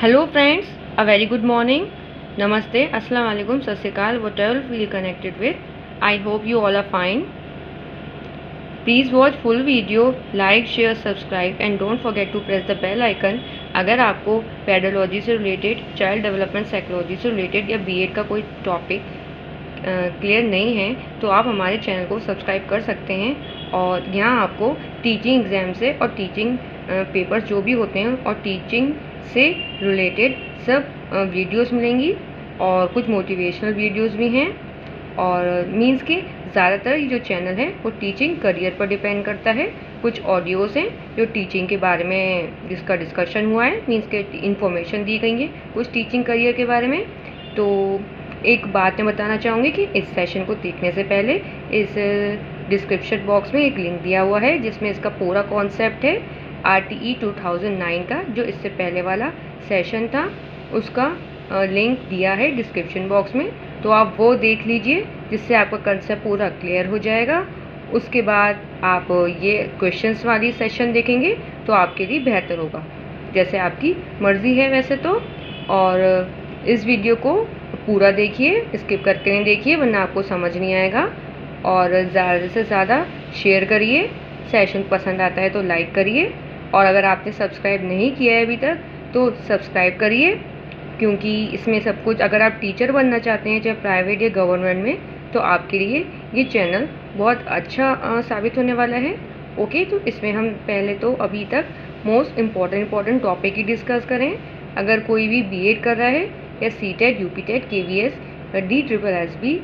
Hello friends, a very good morning. Namaste, Assalamu alaikum, Sat Sri Akal, whatever we are connected with. I hope you all are fine. Please watch full video, like, share, subscribe and don't forget to press the bell icon. अगर आपको pedology से related, child development psychology से related या BEd का कोई topic clear नहीं है तो आप हमारे चैनल को सब्सक्राइब कर सकते हैं। और यहाँ आपको टीचिंग एग्ज़ाम से और टीचिंग पेपर्स जो भी होते हैं और टीचिंग से रिलेटेड सब वीडियोस मिलेंगी और कुछ मोटिवेशनल वीडियोस भी हैं। और मींस के ज़्यादातर ये जो चैनल है वो टीचिंग करियर पर डिपेंड करता है। कुछ ऑडियोस हैं जो टीचिंग के बारे में जिसका डिस्कशन हुआ है, मींस के इन्फॉर्मेशन दी गई है कुछ टीचिंग करियर के बारे में। तो एक बात मैं बताना चाहूँगी कि इस सेशन को देखने से पहले इस डिस्क्रिप्शन बॉक्स में एक लिंक दिया हुआ है जिसमें इसका पूरा कॉन्सेप्ट है RTE 2009 का, जो इससे पहले वाला सेशन था उसका लिंक दिया है डिस्क्रिप्शन बॉक्स में। तो आप वो देख लीजिए जिससे आपका कंसेप्ट पूरा क्लियर हो जाएगा। उसके बाद आप ये क्वेश्चंस वाली सेशन देखेंगे तो आपके लिए बेहतर होगा, जैसे आपकी मर्ज़ी है वैसे तो। और इस वीडियो को पूरा देखिए, स्किप करके नहीं देखिए वरना आपको समझ नहीं आएगा। और ज़्यादा से ज़्यादा शेयर करिए, सेशन पसंद आता है तो लाइक करिए। और अगर आपने सब्सक्राइब नहीं किया है अभी तक तो सब्सक्राइब करिए, क्योंकि इसमें सब कुछ, अगर आप टीचर बनना चाहते हैं चाहे प्राइवेट या गवर्नमेंट में, तो आपके लिए ये चैनल बहुत अच्छा साबित होने वाला है। ओके, तो इसमें हम पहले तो अभी तक मोस्ट इम्पॉर्टेंट टॉपिक ही डिस्कस करें। अगर कोई भी बीएड कर रहा है या सीटेट, यूपीटेट, केवीएस, DSSB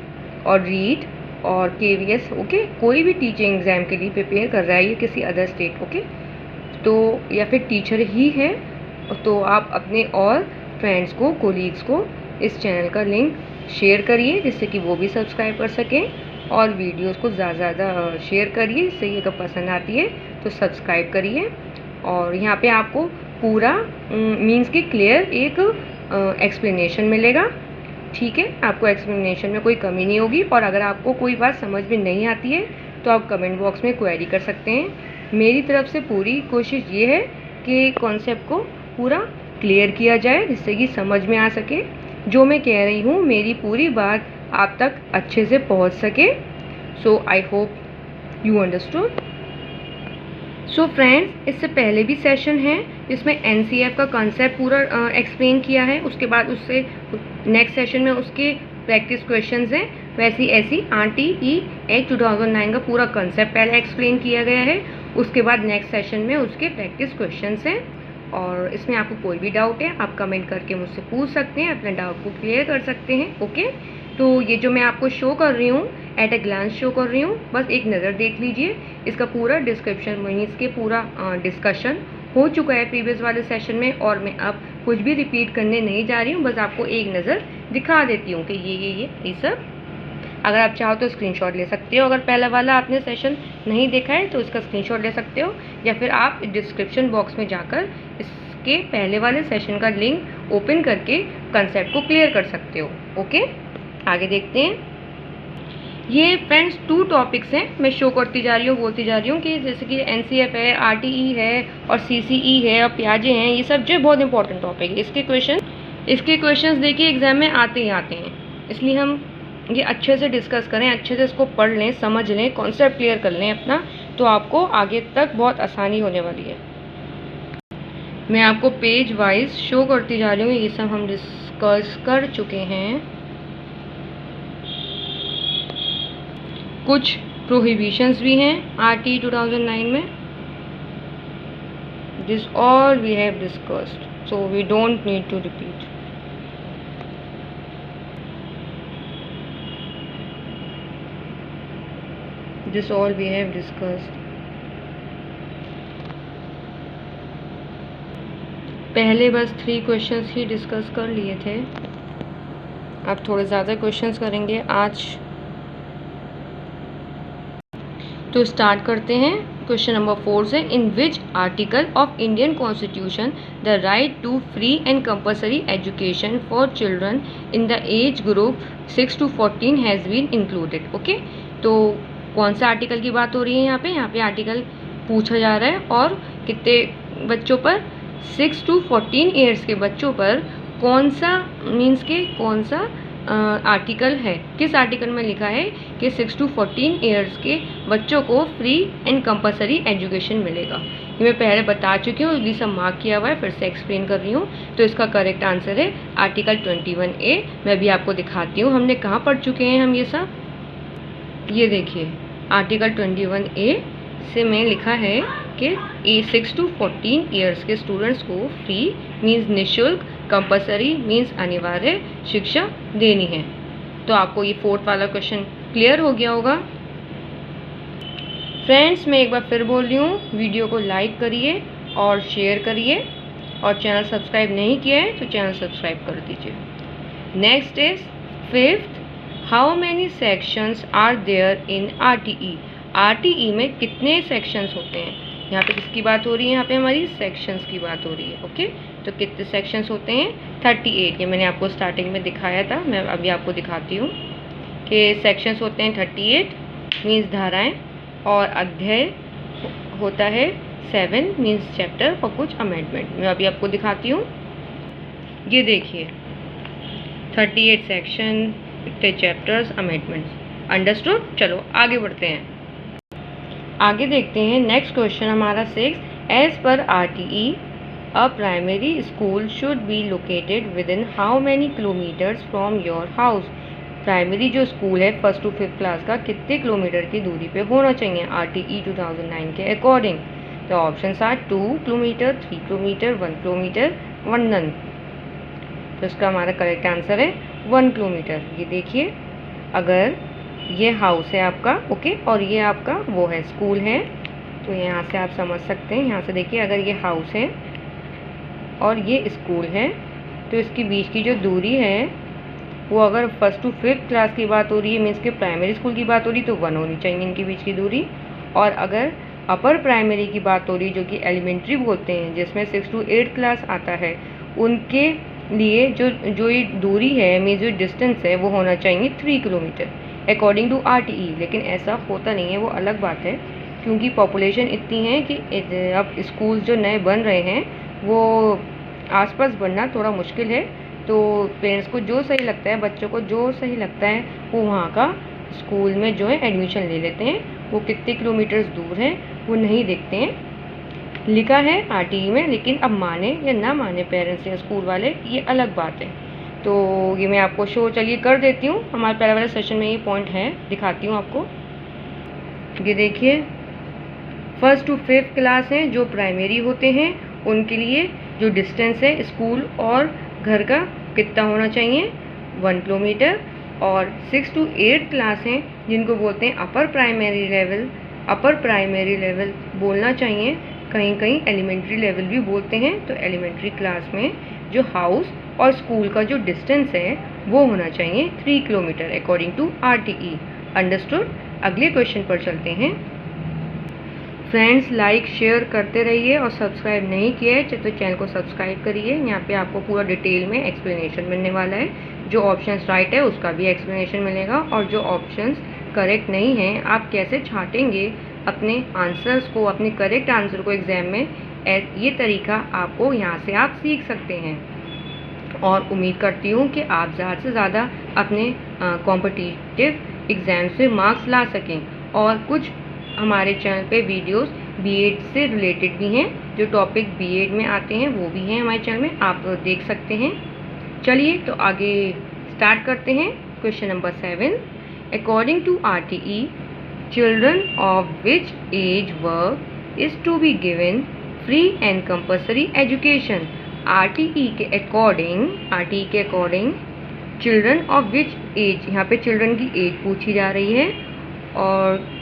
और रीट और केवीएस, ओके, कोई भी टीचिंग एग्ज़ाम के लिए प्रिपेयर कर रहा है या किसी अदर स्टेट, ओके, तो या फिर टीचर ही है, तो आप अपने और फ्रेंड्स को, कोलीग्स को इस चैनल का लिंक शेयर करिए जिससे कि वो भी सब्सक्राइब कर सकें। और वीडियोस को ज़्यादा शेयर करिए, इससे ये अगर पसंद आती है तो सब्सक्राइब करिए। और यहाँ पे आपको पूरा मींस की क्लियर एक एक्सप्लेनेशन मिलेगा, ठीक है। आपको एक्सप्लेनेशन में कोई कमी नहीं होगी। और अगर आपको कोई बात समझ में नहीं आती है तो आप कमेंट बॉक्स में क्वेरी कर सकते हैं। मेरी तरफ से पूरी कोशिश ये है कि कॉन्सेप्ट को पूरा क्लियर किया जाए जिससे कि समझ में आ सके। जो मैं कह रही हूँ मेरी पूरी बात आप तक अच्छे से पहुँच सके। So I hope you understood. So friends, इससे पहले भी सेशन है जिसमें NCF का कॉन्सेप्ट पूरा एक्सप्लेन किया है। उसके बाद उससे नेक्स्ट सेशन में उसके प्रैक्टिस क्वेश्चंस हैं। वैसी ऐसी RTE 2009 का पूरा कॉन्सेप्ट पहले एक्सप्लेन किया गया है। उसके बाद नेक्स्ट सेशन में उसके प्रैक्टिस क्वेश्चंस हैं। और इसमें आपको कोई भी डाउट है आप कमेंट करके मुझसे पूछ सकते हैं, अपने डाउट को क्लियर कर सकते हैं। ओके, तो ये जो मैं आपको शो कर रही हूँ, एट ए ग्लांस शो कर रही हूँ, बस एक नज़र देख लीजिए। इसका पूरा डिस्क्रिप्शन वहीं इसके पूरा डिस्कशन हो चुका है प्रीवियस वाले सेशन में, और मैं अब कुछ भी रिपीट करने नहीं जा रही हूँ, बस आपको एक नज़र दिखा देती हूँ कि ये सब। अगर आप चाहो तो स्क्रीनशॉट ले सकते हो। अगर पहला वाला आपने सेशन नहीं देखा है तो इसका स्क्रीनशॉट ले सकते हो, या फिर आप डिस्क्रिप्शन बॉक्स में जाकर इसके पहले वाले सेशन का लिंक ओपन करके कंसेप्ट को क्लियर कर सकते हो। ओके, आगे देखते हैं। ये फ्रेंड्स 2 टॉपिक्स हैं, मैं शो करती जा रही हूँ, बोलती जा रही हूँ कि जैसे कि NCF है, RTE है और CCE है और प्याजे हैं। ये सब जो बहुत इंपॉर्टेंट टॉपिक है। इसके क्वेश्चंस देखिए एग्ज़ाम में आते ही आते हैं, इसलिए हम ये अच्छे से डिस्कस करें, अच्छे से इसको पढ़ लें, समझ लें, कॉन्सेप्ट क्लियर कर लें अपना, तो आपको आगे तक बहुत आसानी होने वाली है। मैं आपको पेज वाइज शो करती जा रही हूँ। ये सब हम डिस्कस कर चुके हैं। कुछ प्रोहिबिशंस भी हैं RTE 2009 में। This all we have discussed, so we don't need to repeat. This all we have discussed. पहले बस 3 क्वेश्चंस ही डिस्कस कर लिए थे, अब थोड़े ज़्यादा क्वेश्चंस करेंगे आज। तो स्टार्ट करते हैं क्वेश्चन नंबर 4 से। In which article of Indian constitution the right to free and compulsory education for children in the age group 6 to 14 has been included. Okay, तो कौन सा आर्टिकल की बात हो रही है यहाँ पे आर्टिकल पूछा जा रहा है और कितने बच्चों पर, 6 to 14 ईयर्स के बच्चों पर कौन सा कौन सा आर्टिकल है, किस आर्टिकल में लिखा है कि 6 to 14 ईयर्स के बच्चों को फ्री एंड कंपलसरी एजुकेशन मिलेगा। ये मैं पहले बता चुकी हूँ, इसलिए सब मार्क किया हुआ है, फिर से एक्सप्लेन कर रही हूँ। तो इसका करेक्ट आंसर है आर्टिकल 21A। मैं भी आपको दिखाती हूँ हमने कहाँ पढ़ चुके हैं हम ये सब। ये देखिए आर्टिकल 21A से में लिखा है कि 6 to 14 ईयर्स के स्टूडेंट्स को फ्री मीन्स निःशुल्क, कंपलसरी मीन्स अनिवार्य शिक्षा देनी है। तो आपको ये फोर्थ वाला क्वेश्चन क्लियर हो गया होगा। फ्रेंड्स मैं एक बार फिर बोल रही हूँ, वीडियो को लाइक करिए और शेयर करिए, और चैनल सब्सक्राइब नहीं किया है तो चैनल सब्सक्राइब कर दीजिए। Next is fifth, how many sections are there in RTE। RTE में कितने सेक्शंस होते हैं? यहाँ पे किसकी बात हो रही है? यहाँ पे हमारी सेक्शंस की बात हो रही है। ओके, तो कितने सेक्शंस होते हैं? 38। ये मैंने आपको स्टार्टिंग में दिखाया था, मैं अभी आपको दिखाती हूँ कि सेक्शंस होते हैं 38 मीन्स धाराएं, और अध्याय होता है 7 मीन्स चैप्टर और कुछ अमेंडमेंट। मैं अभी आपको दिखाती हूँ। ये देखिए 38 सेक्शन, इतने चैप्टर्स, अमेंडमेंट्स। अंडरस्टूड? चलो आगे बढ़ते हैं, आगे देखते हैं। नेक्स्ट क्वेश्चन हमारा 6, एज पर RTE a primary school should be located within how many kilometres from your house. Primary जो स्कूल है 1st to 5th क्लास का कितने किलोमीटर की दूरी पे होना चाहिए RTE 2009 के अकॉर्डिंग? तो option are 2 kilometre, 3 kilometre, 1 kilometre, 1 none. तो इसका हमारा करेक्ट आंसर है 1 किलोमीटर। ये देखिए, अगर ये हाउस है आपका, ओके, और ये आपका वो है स्कूल है, तो यहाँ से आप समझ सकते हैं। यहाँ से देखिए, अगर ये हाउस है और ये स्कूल है, तो इसके बीच की जो दूरी है वो, अगर 1st to 5th क्लास की बात हो रही है, मीन्स के प्राइमरी स्कूल की बात हो रही है, तो 1 होनी चाहिए इनके बीच की दूरी। और अगर अपर प्राइमरी की बात हो रही है, जो कि एलिमेंट्री बोलते हैं, जिसमें 6 to 8 क्लास आता है, उनके लिए जो ये दूरी है, मीन्स जो डिस्टेंस है, वो होना चाहिए 3 किलोमीटर अकॉर्डिंग टू RTE। लेकिन ऐसा होता नहीं है, वो अलग बात है, क्योंकि पॉपुलेशन इतनी है कि अब स्कूल जो नए बन रहे हैं वो आसपास बनना थोड़ा मुश्किल है। तो पेरेंट्स को जो सही लगता है, बच्चों को जो सही लगता है, वो वहाँ का स्कूल में जो है एडमिशन ले लेते हैं। वो कितने किलोमीटर्स दूर है वो नहीं देखते हैं, लिखा है RTE में। लेकिन अब माने या ना माने पेरेंट्स या स्कूल वाले, ये अलग बात है। तो ये मैं आपको शो चलिए कर देती हूँ। हमारे पहले वाले सेशन में ये पॉइंट है, दिखाती हूँ आपको। ये देखिए 1st to 5th क्लास हैं जो प्राइमरी होते हैं, उनके लिए जो डिस्टेंस है स्कूल और घर का कितना होना चाहिए? 1 किलोमीटर। और 6 to 8 क्लास हैं जिनको बोलते हैं upper primary level. Upper primary level बोलना चाहिए, कहीं कहीं एलिमेंट्री लेवल भी बोलते हैं। तो एलिमेंट्री क्लास में जो हाउस और स्कूल का जो डिस्टेंस है वो होना चाहिए 3 kilometre according to RTE। Understood? अगले क्वेश्चन पर चलते हैं। फ्रेंड्स लाइक शेयर करते रहिए, और सब्सक्राइब नहीं किया है तो चैनल को सब्सक्राइब करिए। यहाँ पे आपको पूरा डिटेल में एक्सप्लेनेशन मिलने वाला है। जो ऑप्शंस राइट है उसका भी एक्सप्लेनेशन मिलेगा, और जो ऑप्शंस करेक्ट नहीं है, आप कैसे छांटेंगे अपने आंसर्स को, अपने करेक्ट आंसर को एग्जाम में, ये तरीका आपको यहाँ से आप सीख सकते हैं। और उम्मीद करती हूँ कि आप ज़्यादा से ज़्यादा अपने कॉम्पिटिटिव एग्ज़ाम से मार्क्स ला सकें। और कुछ हमारे चैनल पे वीडियोस BEd से रिलेटेड भी हैं, जो टॉपिक BEd में आते हैं वो भी हैं हमारे चैनल में, आप देख सकते हैं। चलिए तो आगे स्टार्ट करते हैं। Question number 7, according to RTE children of which age work is to be given free and compulsory education. RTE के according children of which age, यहाँ पे चिल्ड्रन की एज पूछी जा रही है, और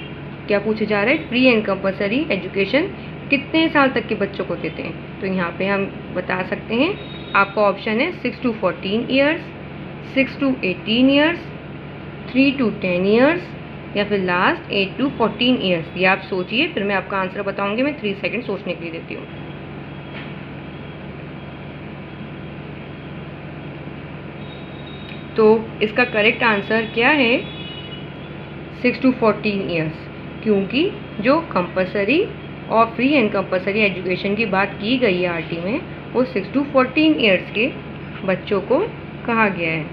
क्या पूछा जा रहा है? फ्री एंड कंपल्सरी एजुकेशन कितने साल तक के बच्चों को देते हैं? तो यहाँ पे हम बता सकते हैं, आपका ऑप्शन है 6 to 14 years, 6 to 18 years, 3 to 10 years, या फिर लास्ट 8 to 14 ईयर्स। ये आप सोचिए, फिर मैं आपका आंसर बताऊंगी। मैं 3 सेकेंड सोचने के लिए देती हूँ। तो इसका करेक्ट आंसर क्या है? 6 to 14 ईयर्स, क्योंकि जो कंपल्सरी और फ्री एंड कंपलसरी एजुकेशन की बात की गई है आरटी में, वो 6 to 14 ईयर्स के बच्चों को कहा गया है।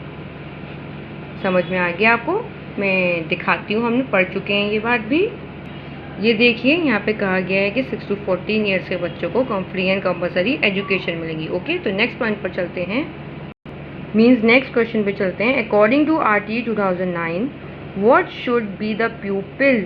समझ में आ गया आपको? मैं दिखाती हूँ, हमने पढ़ चुके हैं ये बात भी। ये देखिए यहाँ पे कहा गया है कि 6 to 14 ईयर्स के बच्चों को फ्री एंड कंपलसरी एजुकेशन मिलेगी। ओके, तो नेक्स्ट पॉइंट पर चलते हैं, मीन्स नेक्स्ट क्वेश्चन पे चलते हैं। According to RT 2009, what should be the pupil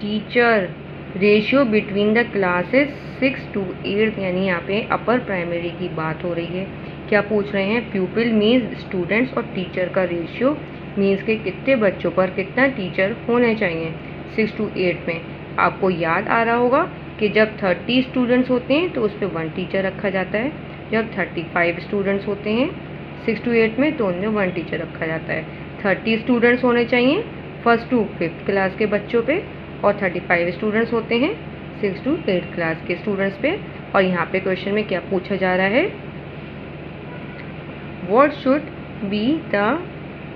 teacher ratio between the classes 6 to 8, यानी यहाँ पे अपर प्राइमरी की बात हो रही है। क्या पूछ रहे हैं? प्यूपिल मीन्स स्टूडेंट्स और टीचर का रेशियो, मीन्स के कितने बच्चों पर कितना टीचर होने चाहिए 6 to 8 में। आपको याद आ रहा होगा कि जब 30 स्टूडेंट्स होते हैं तो उस पर 1 टीचर रखा जाता है। जब 35 स्टूडेंट्स होते हैं 6 to 8 में तो उनमें 1 टीचर रखा जाता है। 30 स्टूडेंट्स होने चाहिए 1st to 5th क्लास के बच्चों पे, और 35 स्टूडेंट्स होते हैं 6 to 8 क्लास के स्टूडेंट्स पे। और यहाँ पे क्वेश्चन में क्या पूछा जा रहा है? What should be the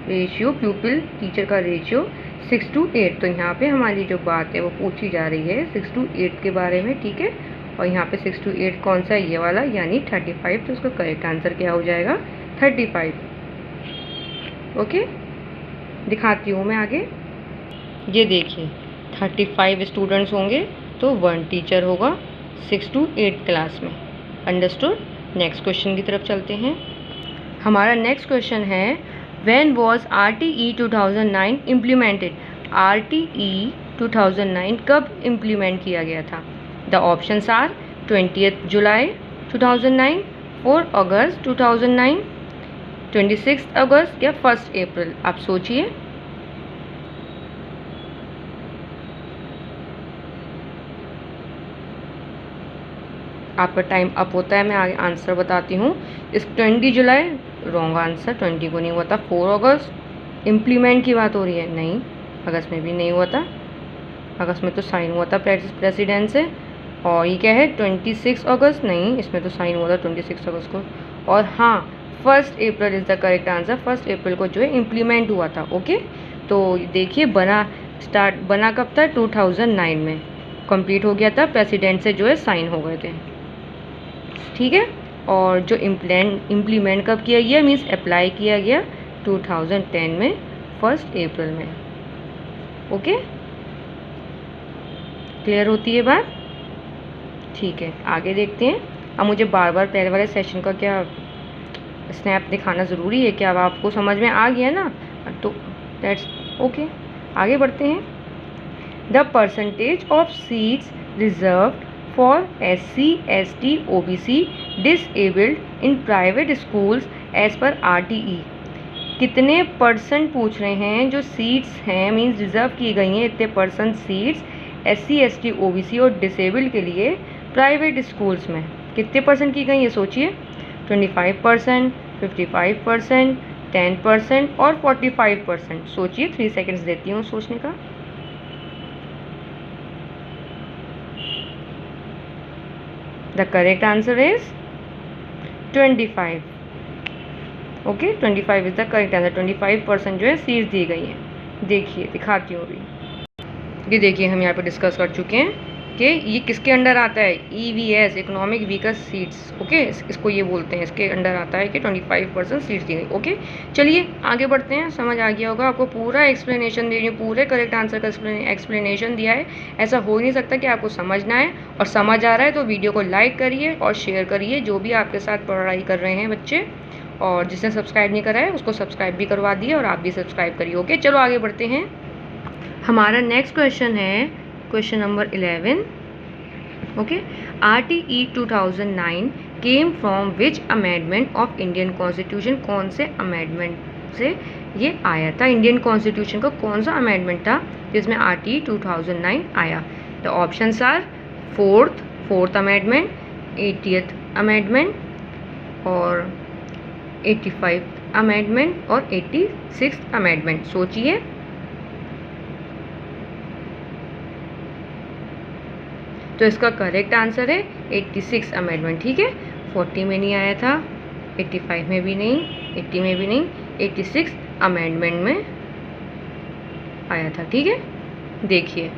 ratio, प्यूपिल teacher का रेशियो 6 to 8। तो यहाँ पे हमारी जो बात है वो पूछी जा रही है 6 to 8 के बारे में, ठीक है। और यहाँ पे 6 to 8 कौन सा है? ये वाला, यानी 35। तो उसका करेक्ट आंसर क्या हो जाएगा? 35। ओके, दिखाती हूँ मैं आगे। ये देखिए 35 स्टूडेंट्स होंगे तो 1 टीचर होगा 6 to 8 क्लास में। अंडरस्टूड? नेक्स्ट क्वेश्चन की तरफ चलते हैं। हमारा नेक्स्ट क्वेश्चन है, when was RTE 2009 implemented? RTE 2009 कब इम्प्लीमेंट किया गया था? द ऑप्शंस आर 20th जुलाई 2009, 4 अगस्त 2009, 26 अगस्त या 1 अप्रैल। आप सोचिए। आपका टाइम अप होता है, मैं आगे आंसर बताती हूँ। इस 20 जुलाई रॉन्ग आंसर, 20 को नहीं हुआ था। 4 अगस्त इम्प्लीमेंट की बात हो रही है, नहीं, अगस्त में भी नहीं हुआ था। अगस्त में तो साइन हुआ था प्रेसिडेंट से। और ये क्या है 26 अगस्त, नहीं, इसमें तो साइन हुआ था 26 अगस्त को। और हाँ, 1 April is the correct answer. 1 अप्रैल को जो है इम्प्लीमेंट हुआ था। ओके, तो देखिए बना कब था? 2009 में कंप्लीट हो गया था, प्रेसिडेंट से जो है साइन हो गए थे, ठीक है। और जो इम्प्लीमेंट कब किया गया, मीन्स अप्लाई किया गया 2010 में 1 अप्रैल में। ओके, क्लियर होती है बात? ठीक है, आगे देखते हैं। अब मुझे बार बार पहले वाले सेशन का क्या स्नैप दिखाना ज़रूरी है क्या? अब आपको समझ में आ गया ना, तो दैट्स ओके। आगे बढ़ते हैं। The percentage of seats reserved for SC, ST, OBC disabled in private schools as per RTE। कितने परसेंट पूछ रहे हैं जो सीट्स हैं, मीन्स रिजर्व की गई हैं इतने percent seats SC, ST, OBC और डिसेबल्ड के लिए प्राइवेट स्कूल्स में कितने परसेंट की गई है? सोचिए। 25%, 55%, 10% और 45%। सोचिए, 3 सेकेंड्स देती हूँ सोचने का। The correct answer is 25। Okay, 25 is the correct answer. 25% जो है सीट्स दी गई हैं। देखिए, दिखाती हूँ अभी। ये देखिए, हम यहाँ पे डिस्कस कर चुके हैं कि ये किसके अंडर आता है? EVS, economic weaker seats. Okay, इसको ये बोलते हैं, इसके अंडर आता है कि 25% सीट्स दी गई। ओके, चलिए आगे बढ़ते हैं। समझ आ गया होगा आपको, पूरा एक्सप्लेनेशन दे रही हूँ, पूरे करेक्ट आंसर का एक्सप्लेनेशन दिया है। ऐसा हो ही नहीं सकता कि आपको समझना है, और समझ आ रहा है तो वीडियो को लाइक करिए और शेयर करिए, जो भी आपके साथ पढ़ाई कर रहे हैं बच्चे। और जिसने सब्सक्राइब नहीं करा है उसको सब्सक्राइब भी करवा दिए, और आप भी सब्सक्राइब करिए। ओके, चलो आगे बढ़ते हैं। हमारा नेक्स्ट क्वेश्चन है question number 11। Okay, RTE 2009 came from which amendment of Indian constitution? कौन से अमेंडमेंट से ये आया था? इंडियन कॉन्स्टिट्यूशन का कौन सा अमेंडमेंट था जिसमें RTE 2009 आया? The options are 4th amendment, 80th amendment और 85th अमेंडमेंट और 86th अमेंडमेंट। सोचिए। तो इसका करेक्ट आंसर है 86 अमेंडमेंट, ठीक है। 40 में नहीं आया था, 85 में भी नहीं, 80 में भी नहीं, 86 अमेंडमेंट में आया था, ठीक है। देखिए,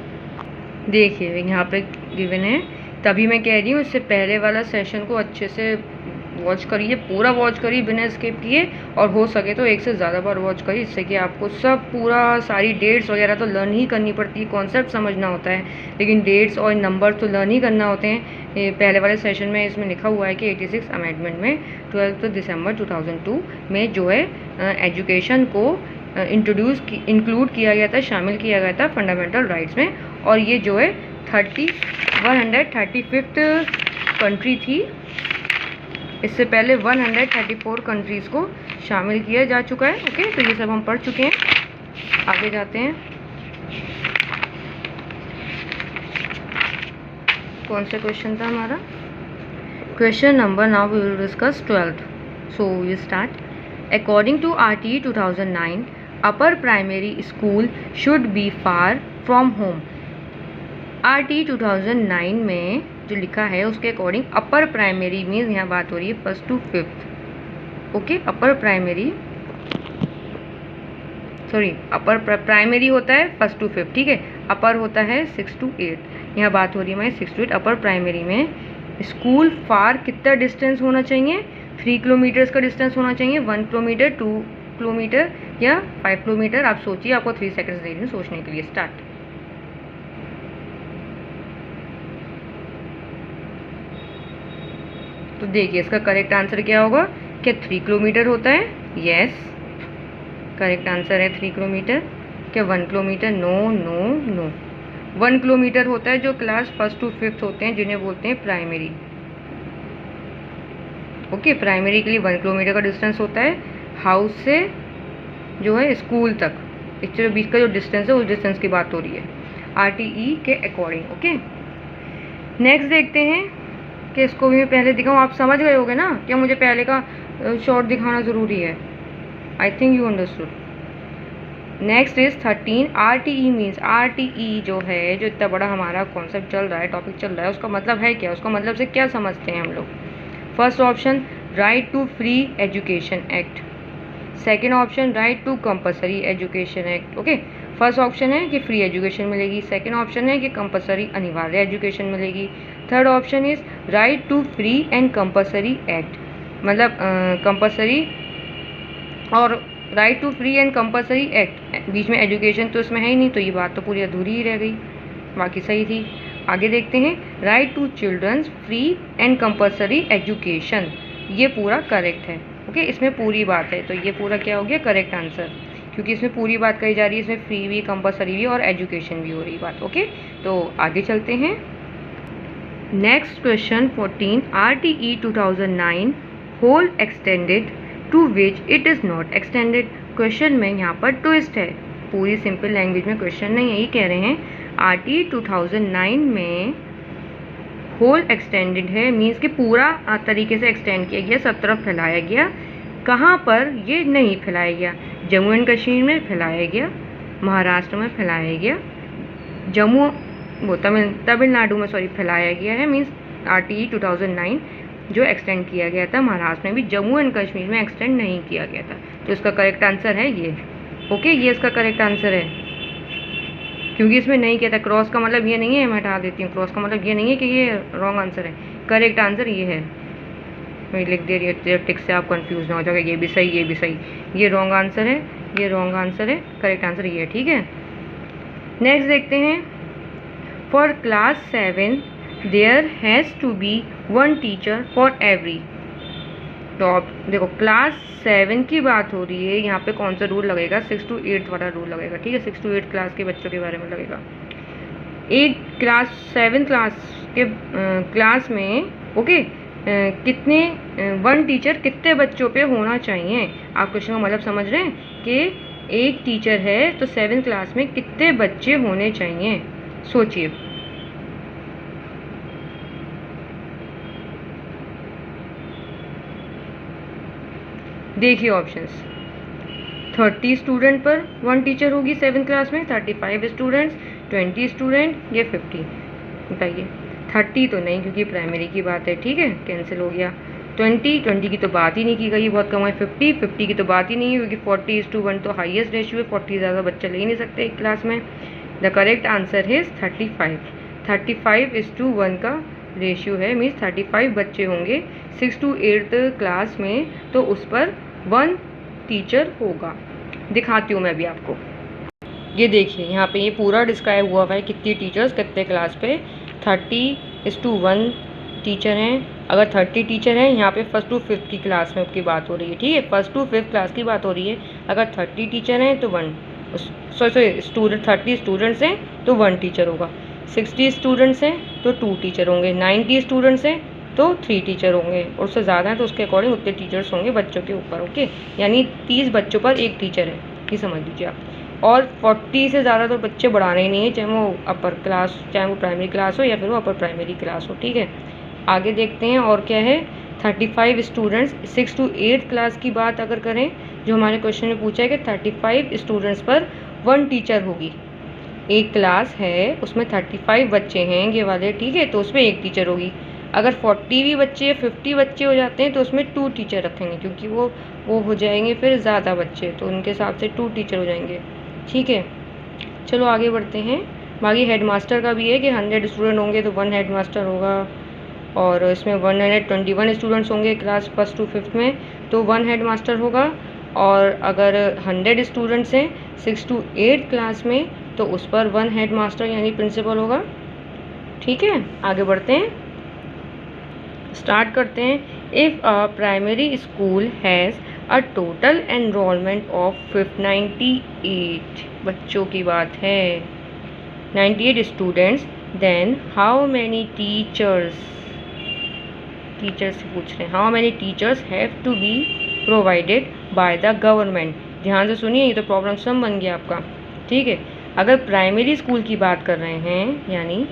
देखिए यहाँ पे गिवन है, तभी मैं कह रही हूँ इससे पहले वाला सेशन को अच्छे से वॉच करिए, पूरा वॉच करिए बिना स्किप किए, और हो सके तो एक से ज़्यादा बार वॉच करिए, इससे कि आपको सब पूरा सारी डेट्स वगैरह तो लर्न ही करनी पड़ती है, कॉन्सेप्ट समझना होता है, लेकिन डेट्स और नंबर तो लर्न ही करना होते हैं। ये पहले वाले सेशन में इसमें लिखा हुआ है कि 86 अमेंडमेंट में 12 दिसंबर 2002 में जो है एजुकेशन को इंक्लूड किया गया था, शामिल किया गया था फंडामेंटल राइट्स में, और ये जो है 135th कंट्री थी। इससे पहले 134 कंट्रीज़ को शामिल किया जा चुका है। ओके, तो ये सब हम पढ़ चुके हैं, आगे जाते हैं। कौन सा क्वेश्चन था हमारा? Question number, now we will discuss 12th। So we start. According to RTE 2009, upper primary school should be far from home. RTE 2009 में जो लिखा है उसके अकॉर्डिंग अपर प्राइमरी मीन्स यहाँ बात हो रही है 1st to 5th। Okay, upper primary होता है 1st to 5th, ठीक है। अपर होता है 6 to 8, यहाँ बात हो रही है हमारी 6 to 8। अपर प्राइमरी में स्कूल फार कितना डिस्टेंस होना चाहिए? 3 किलोमीटर्स का डिस्टेंस होना चाहिए, 1 किलोमीटर, 2 किलोमीटर या 5 किलोमीटर। आप सोचिए, आपको 3 सेकेंड्स दे रही हूँ सोचने के लिए। स्टार्ट। तो देखिए इसका करेक्ट आंसर क्या होगा? क्या 3 किलोमीटर होता है? यस, करेक्ट आंसर है 3 किलोमीटर। क्या 1 kilometre? No no no, 1 kilometre होता है जो क्लास 1st to 5th होते हैं, जिन्हें बोलते हैं प्राइमरी। ओके, प्राइमरी के लिए 1 किलोमीटर का डिस्टेंस होता है हाउस से जो है स्कूल तक, इसके बीच का जो डिस्टेंस है उस डिस्टेंस की बात हो रही है RTE के अकॉर्डिंग। ओके, नेक्स्ट देखते हैं कि इसको भी मैं पहले दिखाऊँ। आप समझ गए होगे ना, क्या मुझे पहले का शॉर्ट दिखाना ज़रूरी है? I think you understood. Next is 13। RTE means, RTE जो है, जो इतना बड़ा हमारा कॉन्सेप्ट चल रहा है, टॉपिक चल रहा है, उसका मतलब है क्या? उसका मतलब से क्या समझते हैं हम लोग? First option, right to free education act. Second option, right to compulsory education act. Okay, first option है कि फ्री एजुकेशन मिलेगी, सेकेंड ऑप्शन है कि कंपलसरी अनिवार्य एजुकेशन मिलेगी, third option is right to free and compulsory act. मतलब compulsory और right to free and compulsory act, बीच में एजुकेशन तो इसमें है ही नहीं, तो ये बात तो पूरी अधूरी ही रह गई, बाकी सही थी। आगे देखते हैं, right to childrens free and compulsory education, ये पूरा करेक्ट है। ओके, इसमें पूरी बात है, तो ये पूरा क्या हो गया? करेक्ट आंसर, क्योंकि इसमें पूरी बात कही जा रही है, इसमें फ्री भी, कंपलसरी भी और एजुकेशन भी हो रही बात। ओके, तो आगे चलते हैं। Next question 14। RTE 2009 whole extended to which it is not extended. Question में यहाँ पर ट्विस्ट है, पूरी सिंपल लैंग्वेज में क्वेश्चन नहीं यही कह रहे हैं। RTE 2009 में होल एक्सटेंडेड है, मीन्स कि पूरा तरीके से एक्सटेंड किया गया, सब तरफ फैलाया गया। कहाँ पर ये नहीं फैलाया गया? जम्मू एंड कश्मीर में फैलाया गया, महाराष्ट्र में फैलाया गया, तमिलनाडु में फैलाया गया है। मीन्स RTE 2009 जो एक्सटेंड किया गया था महाराष्ट्र में भी, जम्मू एंड कश्मीर में एक्सटेंड नहीं किया गया था, तो इसका करेक्ट आंसर है ये। ओके, ये इसका करेक्ट आंसर है, क्योंकि इसमें नहीं किया था। क्रॉस का मतलब ये नहीं है, मैं हटा देती हूँ, क्रॉस का मतलब ये नहीं है कि ये रॉन्ग आंसर है, करेक्ट आंसर ये है। मैं लिख दे रही हूँ टिक से, आप कंफ्यूज ना हो जाओगे, ये भी सही, ये भी सही, ये रॉन्ग आंसर है, ये रॉन्ग आंसर है, करेक्ट आंसर ये है, ठीक है। नेक्स्ट देखते हैं, for class 7 there has to be 1 teacher for every. तो आप देखो, क्लास 7 की बात हो रही है, यहाँ पे कौन सा रूल लगेगा? 6 to 8 वाला रूल लगेगा, ठीक है। 6 to 8 क्लास के बच्चों के बारे में लगेगा। एक क्लास 7 क्लास में ओके कितने 1 टीचर कितने बच्चों पे होना चाहिए? आप क्वेश्चन का मतलब समझ रहे हैं कि एक टीचर है तो 7 क्लास में कितने बच्चे होने चाहिए? सोचिए। देखिए ऑप्शंस, 30 स्टूडेंट पर 1 टीचर होगी 7 क्लास में, 35 स्टूडेंट्स, 20 स्टूडेंट या 50? बताइए। 30 तो नहीं, क्योंकि प्राइमरी की बात है, ठीक है, कैंसिल हो गया। 20 की तो बात ही नहीं की गई, बहुत कम है। 50 की तो बात ही नहीं है, क्योंकि 40:1 तो हाईएस्ट रेशियो है, 40 ज़्यादा बच्चा ले ही नहीं सकते एक क्लास में। The correct answer is 35। 35:1 का रेशियो है, मीन्स 35 बच्चे होंगे 6 to 8th क्लास में, तो उस पर 1 टीचर होगा। दिखाती हूँ मैं भी आपको। ये देखिए यहाँ पे ये पूरा डिस्क्राइब हुआ है कितनी टीचर्स कितने क्लास पे। 30:1 टीचर हैं। अगर 30 टीचर हैं, यहाँ पे 1st to 5th की क्लास में की बात हो रही है, ठीक है, 1st to 5th क्लास की बात हो रही है। अगर 30 टीचर हैं तो 1 स्टूडेंट 30 स्टूडेंट्स हैं तो 1 टीचर होगा। 60 स्टूडेंट्स हैं तो 2 टीचर होंगे। 90 स्टूडेंट्स हैं तो 3 टीचर होंगे, और उससे ज़्यादा है तो उसके अकॉर्डिंग उतने टीचर्स होंगे बच्चों के ऊपर। ओके, यानी 30 बच्चों पर 1 टीचर है, ये समझ लीजिए आप। और 40 से ज़्यादा तो बच्चे बढ़ाने ही नहीं है, चाहे वो अपर क्लास, चाहे वो प्राइमरी क्लास हो या फिर वो अपर प्राइमरी क्लास हो, ठीक है। आगे देखते हैं और क्या है। 35 स्टूडेंट्स 6 to 8 क्लास की बात अगर करें, जो हमारे क्वेश्चन में पूछा है कि 35 स्टूडेंट्स पर 1 टीचर होगी। एक क्लास है उसमें 35 बच्चे हैं ये वाले, ठीक है, तो उसमें 1 टीचर होगी। अगर 40 भी बच्चे 50 बच्चे हो जाते हैं तो उसमें 2 टीचर रखेंगे, क्योंकि वो हो जाएंगे फिर ज़्यादा बच्चे, तो उनके हिसाब से 2 टीचर हो जाएंगे, ठीक है। चलो आगे बढ़ते हैं। बाकी हेड मास्टर का भी है कि 100 स्टूडेंट होंगे तो 1 हेड मास्टर होगा, और इसमें 121 स्टूडेंट्स होंगे क्लास 1st to 5th में तो 1 हेड मास्टर होगा। और अगर 100 स्टूडेंट्स हैं 6 to 8 क्लास में तो उस पर 1 हेड मास्टर यानी प्रिंसिपल होगा, ठीक है। आगे बढ़ते हैं, स्टार्ट करते हैं। If a primary school has a total enrolment of 98 बच्चों की बात है, 98 students, then how many teachers, teachers से पूछ रहे हैं, how many teachers have to be provided by the government. ध्यान से सुनिए, ये तो प्रॉब्लम सम बन गया आपका, ठीक है। अगर प्राइमरी स्कूल की बात कर रहे हैं, यानी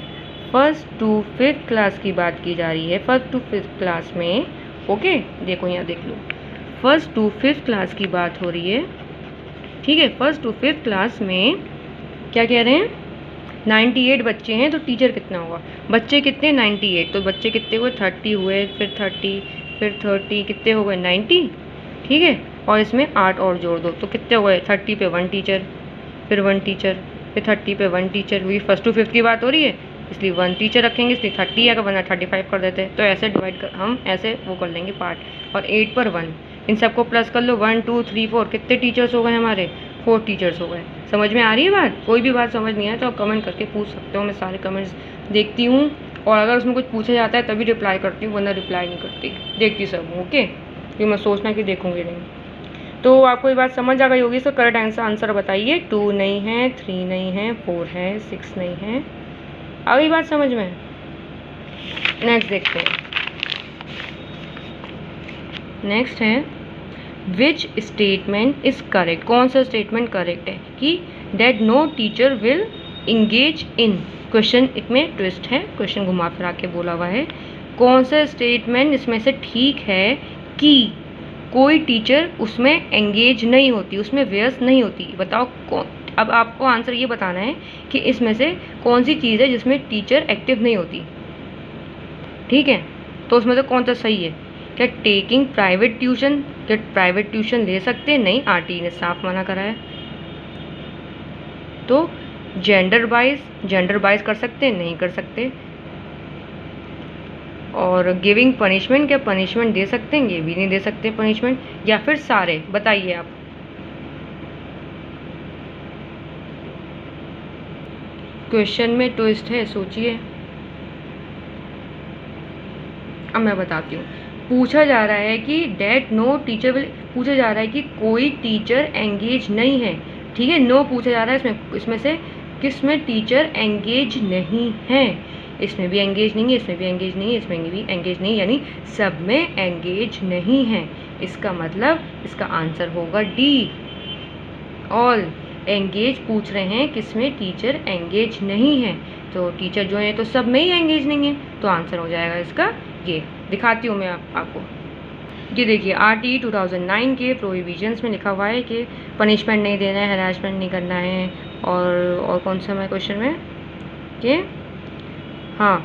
1st to 5th क्लास की बात की जा रही है, 1st to 5th क्लास में, ओके, देखो यहाँ देख लो, 1st to 5th क्लास की बात हो रही है, ठीक है। 1st to 5th क्लास में क्या कह रहे हैं, 98 बच्चे हैं तो टीचर कितना होगा, बच्चे कितने 98, तो बच्चे कितने हुए 30 हुए, फिर 30, फिर 30, कितने हो गए 90, ठीक है। और इसमें 8 और जोड़ दो तो कितने हो गए, 30 पे 1 टीचर, फिर 1 टीचर, फिर 30 पे 1 टीचर हुई। 1st to 5th की बात हो रही है इसलिए 1 टीचर रखेंगे, इसलिए 30 आएगा, वरना 35 कर देते हैं। तो ऐसे डिवाइड कर, हम ऐसे वो कर लेंगे पार्ट, और 8 पर 1, इन सबको प्लस कर लो, 1 2 3 4, कितने टीचर्स हो गए हमारे, 4 टीचर्स हो गए। समझ में आ रही है बात? कोई भी बात समझ नहीं आए तो आप कमेंट करके पूछ सकते हो, मैं सारे कमेंट्स देखती हूँ, और अगर उसमें कुछ पूछा जाता है तभी रिप्लाई करती हूँ, वरना रिप्लाई नहीं करती, देखती सब हूँ, ओके। ये मैं सोचना कि देखूँगी नहीं। तो आपको ये बात समझ आ गई होगी। इसका करेक्ट आंसर बताइए। 2 नहीं है, 3 नहीं है, 4 है, 6 नहीं है। आ गई बात समझ में? नेक्स्ट देखते हैं। नेक्स्ट है विच स्टेटमेंट इज करेक्ट। कौन सा स्टेटमेंट करेक्ट है कि that no teacher will engage in. Question में ट्विस्ट है, क्वेश्चन घुमा फिरा के बोला हुआ है। कौन सा स्टेटमेंट इसमें से ठीक है कि कोई टीचर उसमें एंगेज नहीं होती, उसमें व्यस्त नहीं होती। बताओ कौन। अब आपको आंसर ये बताना है कि इसमें से कौन सी चीज़ है जिसमें टीचर एक्टिव नहीं होती, ठीक है। तो उसमें से कौन सा सही है? क्या टेकिंग प्राइवेट ट्यूशन, क्या प्राइवेट ट्यूशन ले सकते हैं? नहीं, आरटीई ने साफ मना करा है। तो जेंडर वाइज कर सकते हैं? नहीं कर सकते। और गिविंग पनिशमेंट, क्या पनिशमेंट दे सकते हैं? ये भी नहीं दे सकते पनिशमेंट। या फिर सारे, बताइए आप। क्वेश्चन में ट्विस्ट है, सोचिए। अब मैं बताती हूँ। पूछा जा रहा है कि डेट नो टीचर विल, पूछा जा रहा है कि कोई टीचर एंगेज नहीं है, ठीक है। नो पूछा जा रहा है इसमें से किस में टीचर एंगेज नहीं है। इसमें भी एंगेज नहीं है, इसमें भी एंगेज नहीं है, इसमें भी एंगेज नहीं, यानी सब में एंगेज नहीं है। इसका मतलब इसका आंसर होगा डी, ऑल। एंगेज पूछ रहे हैं किसमें टीचर एंगेज नहीं है, तो टीचर जो है तो सब में ही एंगेज नहीं है, तो आंसर हो जाएगा इसका ये। दिखाती हूँ मैं आपको। ये देखिए आरटीई 2009 के प्रोहिबिशंस में लिखा हुआ है कि पनिशमेंट नहीं देना है, हरासमेंट नहीं करना है, और कौन सा मैं क्वेश्चन में कि हाँ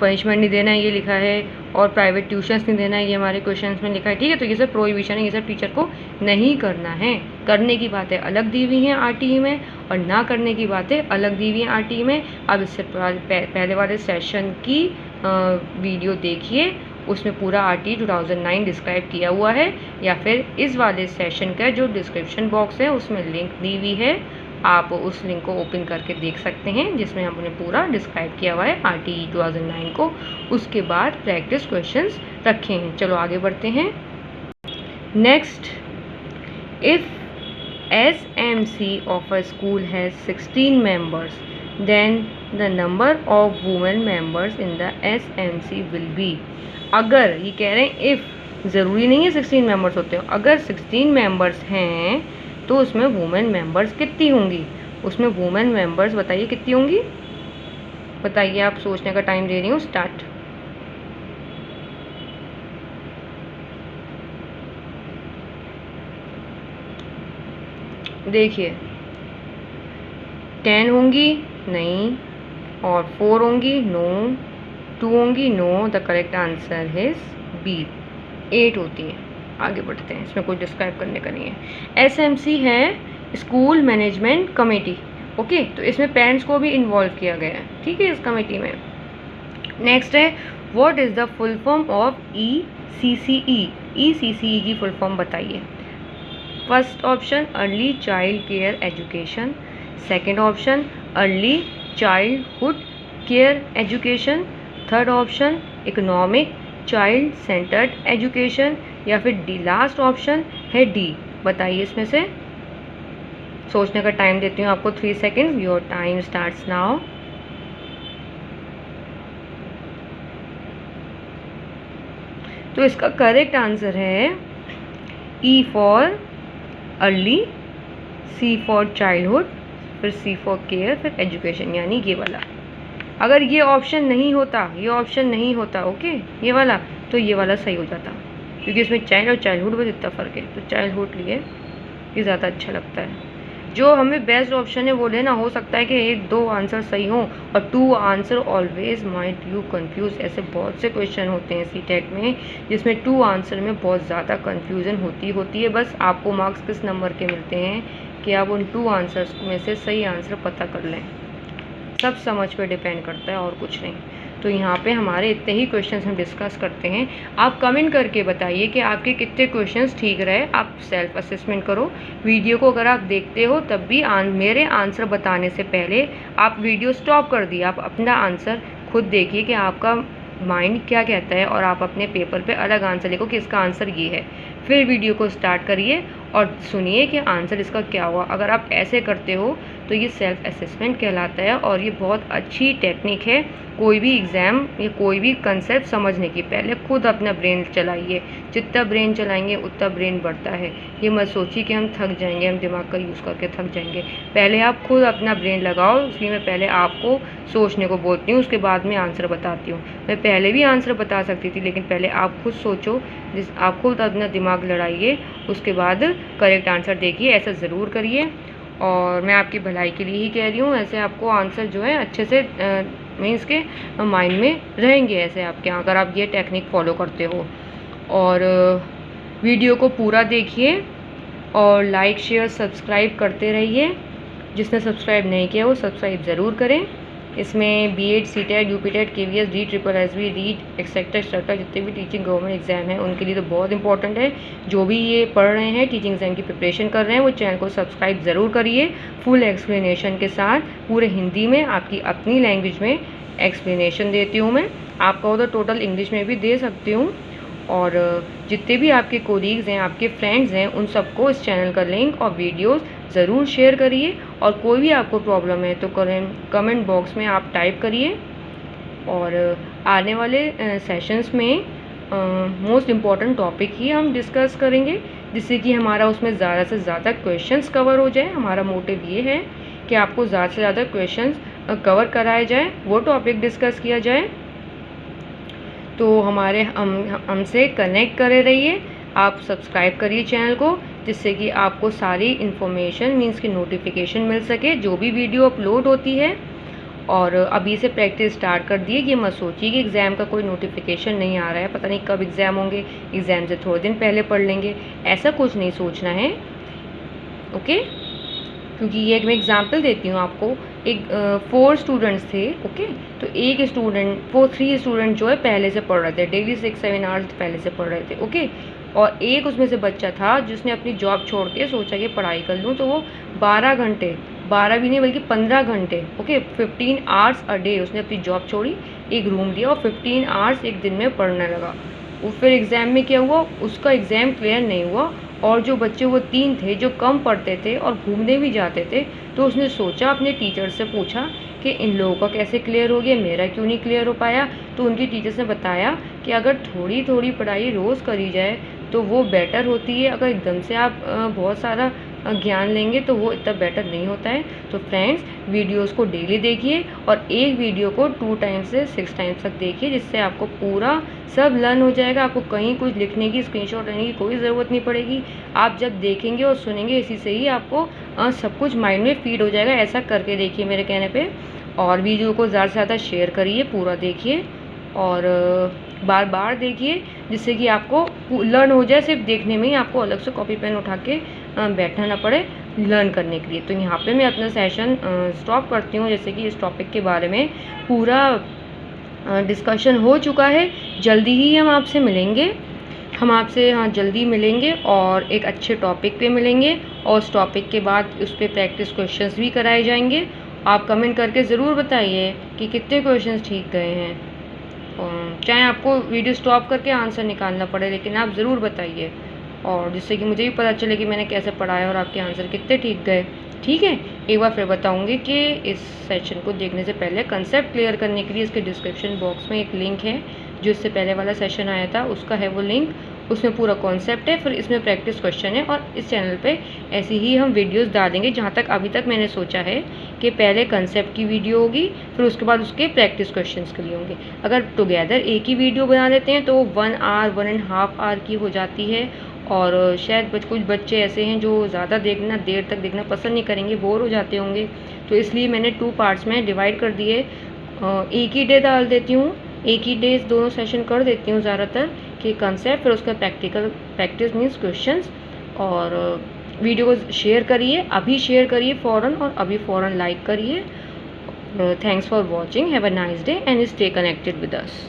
पनिशमेंट नहीं देना है ये लिखा है, और प्राइवेट ट्यूशन्स नहीं देना है ये हमारे क्वेश्चंस में लिखा है, ठीक है। तो ये सब प्रोहिबिशन है, ये सब टीचर को नहीं करना है। करने की बातें अलग दी हुई हैं आरटीई में और ना करने की बातें अलग दी हुई हैं आरटीई में। अब इससे पहले वाले सेशन की वीडियो देखिए, उसमें पूरा आरटीई 2009 डिस्क्राइब किया हुआ है, या फिर इस वाले सेशन का जो डिस्क्रिप्शन बॉक्स है उसमें लिंक दी हुई है, आप उस लिंक को ओपन करके देख सकते हैं, जिसमें हमने पूरा डिस्क्राइब किया हुआ है आरटीई 2009 को। उसके बाद प्रैक्टिस क्वेश्चंस रखे हैं। चलो आगे बढ़ते हैं। Next, if SMC of a school has 16 members, then the number of women members in the SMC will be। अगर ये कह रहे हैं इफ़, ज़रूरी नहीं है 16 मेंबर्स होते हो, अगर 16 मेंबर्स हैं तो उसमें वुमेन मेंबर्स कितनी होंगी, उसमें वुमेन मेंबर्स बताइए कितनी होंगी, बताइए। आप सोचने का टाइम दे रही हूँ, स्टार्ट। देखिए 10 होंगी, नहीं, और 4 होंगी, नो, 2 होंगी, no. The correct answer is B, 8 होती हैं। आगे बढ़ते हैं, इसमें कुछ डिस्क्राइब करने का नहीं है। SMC है स्कूल मैनेजमेंट कमेटी, ओके। तो इसमें पेरेंट्स को भी इन्वॉल्व किया गया है, ठीक है, इस कमेटी में। नेक्स्ट है, what is the full form of ECCE। ECCE की फुल फॉर्म बताइए। First option early child care education, second option early childhood care education, third option economic child centred education, या फिर डी लास्ट ऑप्शन है D. बताइए इसमें से। सोचने का टाइम देती हूँ आपको 3 second. Your time starts now. तो इसका करेक्ट आंसर है E for early, C for childhood, फिर C फॉर केयर, फिर एजुकेशन, यानी ये वाला। अगर ये ऑप्शन नहीं होता, ये ऑप्शन नहीं होता, ओके, ये वाला, तो ये वाला सही हो जाता, क्योंकि इसमें चाइल्ड और चाइल्डहुड में इतना फ़र्क है, तो चाइल्डहुड लिए ये ज़्यादा अच्छा लगता है। जो हमें बेस्ट ऑप्शन है वो लेना। हो सकता है कि 1-2 आंसर सही हों और 2 answer always might you confuse. ऐसे बहुत से क्वेश्चन होते हैं सीटेट में जिसमें 2 आंसर में बहुत ज़्यादा कंफ्यूजन होती है। बस आपको मार्क्स किस नंबर के मिलते हैं कि आप उन 2 आंसर्स में से सही आंसर पता कर लें। सब समझ पे डिपेंड करता है और कुछ नहीं। तो यहाँ पे हमारे इतने ही क्वेश्चंस हम डिस्कस करते हैं। आप कमेंट करके बताइए कि आपके कितने क्वेश्चंस ठीक रहे। आप सेल्फ असेसमेंट करो। वीडियो को अगर आप देखते हो तब भी मेरे आंसर बताने से पहले आप वीडियो स्टॉप कर दिए, आप अपना आंसर खुद देखिए कि आपका माइंड क्या कहता है, और आप अपने पेपर पे अलग आंसर लिखो कि इसका आंसर ये है। फिर वीडियो को स्टार्ट करिए और सुनिए कि आंसर इसका क्या हुआ। अगर आप ऐसे करते हो तो ये सेल्फ असेसमेंट कहलाता है, और ये बहुत अच्छी टेक्निक है कोई भी एग्ज़ाम या कोई भी कंसेप्ट समझने की। पहले खुद अपना ब्रेन चलाइए, जितना ब्रेन चलाएंगे उतना ब्रेन बढ़ता है। ये मत सोचिए कि हम थक जाएंगे, हम दिमाग का यूज़ करके थक जाएंगे। पहले आप खुद अपना ब्रेन लगाओ, इसलिए मैं पहले आपको सोचने को बोलती हूँ, उसके बाद में आंसर बताती हूँ। मैं पहले भी आंसर बता सकती थी, लेकिन पहले आप खुद सोचो, आप खुद अपना दिमाग लड़ाइए, उसके बाद करेक्ट आंसर देखिए। ऐसा ज़रूर करिए, और मैं आपकी भलाई के लिए ही कह रही हूँ। ऐसे आपको आंसर जो है अच्छे से मीन्स के माइंड में रहेंगे ऐसे आपके, अगर आप ये टेक्निक फॉलो करते हो। और वीडियो को पूरा देखिए और लाइक शेयर सब्सक्राइब करते रहिए। जिसने सब्सक्राइब नहीं किया वो सब्सक्राइब ज़रूर करें। इसमें BEd, CTET, UPTET, KVS, REET, SSSB, REET etcetera जितने भी टीचिंग गवर्नमेंट एग्जाम हैं उनके लिए तो बहुत इंपॉर्टेंट है। जो भी ये पढ़ रहे हैं, टीचिंग एग्जाम की प्रिपरेशन कर रहे हैं, वो चैनल को सब्सक्राइब ज़रूर करिए। फुल एक्सप्लेनेशन के साथ पूरे हिंदी में आपकी अपनी लैंग्वेज में एक्सप्लेनेशन देती हूँ मैं। आप कहो तो टोटल इंग्लिश में भी दे सकती हूँ। और जितने भी आपके कोलीग्स हैं, आपके फ्रेंड्स हैं, उन सबको इस चैनल का लिंक और वीडियोस ज़रूर शेयर करिए। और कोई भी आपको प्रॉब्लम है तो कमेंट बॉक्स में आप टाइप करिए। और आने वाले सेशंस में मोस्ट इम्पॉर्टेंट टॉपिक ही हम डिस्कस करेंगे, जिससे कि हमारा उसमें ज़्यादा से ज़्यादा क्वेश्चंस कवर हो जाए। हमारा मोटिव ये है कि आपको ज़्यादा से ज़्यादा क्वेश्चंस कवर कराए जाए, वो टॉपिक डिस्कस किया जाए। तो हमसे कनेक्ट करे रहिए। आप सब्सक्राइब करिए चैनल को, जिससे कि आपको सारी इन्फॉर्मेशन मीन्स की नोटिफिकेशन मिल सके जो भी वीडियो अपलोड होती है। और अभी से प्रैक्टिस स्टार्ट कर दिए। ये मत सोचिए कि एग्ज़ाम का कोई नोटिफिकेशन नहीं आ रहा है, पता नहीं कब एग्ज़ाम होंगे, एग्ज़ाम से थोड़े दिन पहले पढ़ लेंगे, ऐसा कुछ नहीं सोचना है। ओके, क्योंकि ये एक मैं एग्जांपल देती हूँ आपको। एक 4 स्टूडेंट्स थे। ओके, तो एक स्टूडेंट 3 स्टूडेंट जो है पहले से पढ़ रहे थे, डेली 6-7 आवर्स पहले से पढ़ रहे थे। ओके, और एक उसमें से बच्चा था जिसने अपनी जॉब छोड़ के सोचा कि पढ़ाई कर लूँ, तो वो 12 घंटे, 12 भी नहीं बल्कि 15 घंटे, ओके 15 आवर्स अ डे उसने अपनी जॉब छोड़ी, एक रूम लिया और 15 आवर्स एक दिन में पढ़ने लगा। वो फिर एग्ज़ाम में क्या हुआ, उसका एग्ज़ाम क्लियर नहीं हुआ। और जो बच्चे वो 3 थे जो कम पढ़ते थे और घूमने भी जाते थे, तो उसने सोचा, अपने टीचर से पूछा कि इन लोगों का कैसे क्लियर हो गया, मेरा क्यों नहीं क्लियर हो पाया। तो उनकी टीचर्स ने बताया कि अगर थोड़ी थोड़ी पढ़ाई रोज़ करी जाए तो वो बेटर होती है, अगर एकदम से आप बहुत सारा ज्ञान लेंगे तो वो इतना बेटर नहीं होता है। तो फ्रेंड्स, वीडियोस को डेली देखिए और एक वीडियो को 2 टाइम्स से 6 टाइम्स तक देखिए, जिससे आपको पूरा सब लर्न हो जाएगा। आपको कहीं कुछ लिखने की, स्क्रीनशॉट लेने की कोई ज़रूरत नहीं पड़ेगी। आप जब देखेंगे और सुनेंगे, इसी से ही आपको सब कुछ माइंड में फीड हो जाएगा। ऐसा करके देखिए मेरे कहने पे। और वीडियो को ज़्यादा से ज़्यादा शेयर करिए, पूरा देखिए और बार बार देखिए, जिससे कि आपको लर्न हो जाए। सिर्फ देखने में ही, आपको अलग से कॉपी पेन उठा के बैठना ना पड़े लर्न करने के लिए। तो यहाँ पे मैं अपना सेशन स्टॉप करती हूँ। जैसे कि इस टॉपिक के बारे में पूरा डिस्कशन हो चुका है। जल्दी ही हम आपसे मिलेंगे, हम आपसे जल्दी मिलेंगे और एक अच्छे टॉपिक पे मिलेंगे। और उस टॉपिक के बाद उस पर प्रैक्टिस क्वेश्चंस भी कराए जाएंगे। आप कमेंट करके ज़रूर बताइए कि कितने क्वेश्चंस ठीक गए हैं। चाहे आपको वीडियो स्टॉप करके आंसर निकालना पड़े, लेकिन आप ज़रूर बताइए, और जिससे कि मुझे भी पता चले कि मैंने कैसे पढ़ाया और आपके आंसर कितने ठीक गए। ठीक है, एक बार फिर बताऊंगी कि इस सेशन को देखने से पहले कंसेप्ट क्लियर करने के लिए इसके डिस्क्रिप्शन बॉक्स में एक लिंक है, जो इससे पहले वाला सेशन आया था उसका है वो लिंक। उसमें पूरा कॉन्सेप्ट है, फिर इसमें प्रैक्टिस क्वेश्चन है, और इस चैनल पे ऐसी ही हम वीडियोस डालेंगे। जहाँ तक अभी तक मैंने सोचा है कि पहले कंसेप्ट की वीडियो होगी, फिर उसके बाद उसके प्रैक्टिस क्वेश्चंस के लिए होंगे। अगर टुगेदर एक ही वीडियो बना लेते हैं तो 1 आवर 1.5 आवर की हो जाती है। और शायद कुछ बच्चे ऐसे हैं जो ज़्यादा देखना, देर तक देखना पसंद नहीं करेंगे, बोर हो जाते होंगे। तो इसलिए मैंने 2 पार्ट्स में डिवाइड कर दिए। एक ही डे डाल देती हूँ, एक ही डे दोनों सेशन कर देती हूँ ज़्यादातर, कि कंसेप्ट फिर उसका प्रैक्टिस मीन्स क्वेश्चंस। और वीडियो को शेयर करिए, अभी शेयर करिए फ़ौरन, और अभी फ़ौरन लाइक करिए। Thanks for watching, have a nice day and stay connected with us.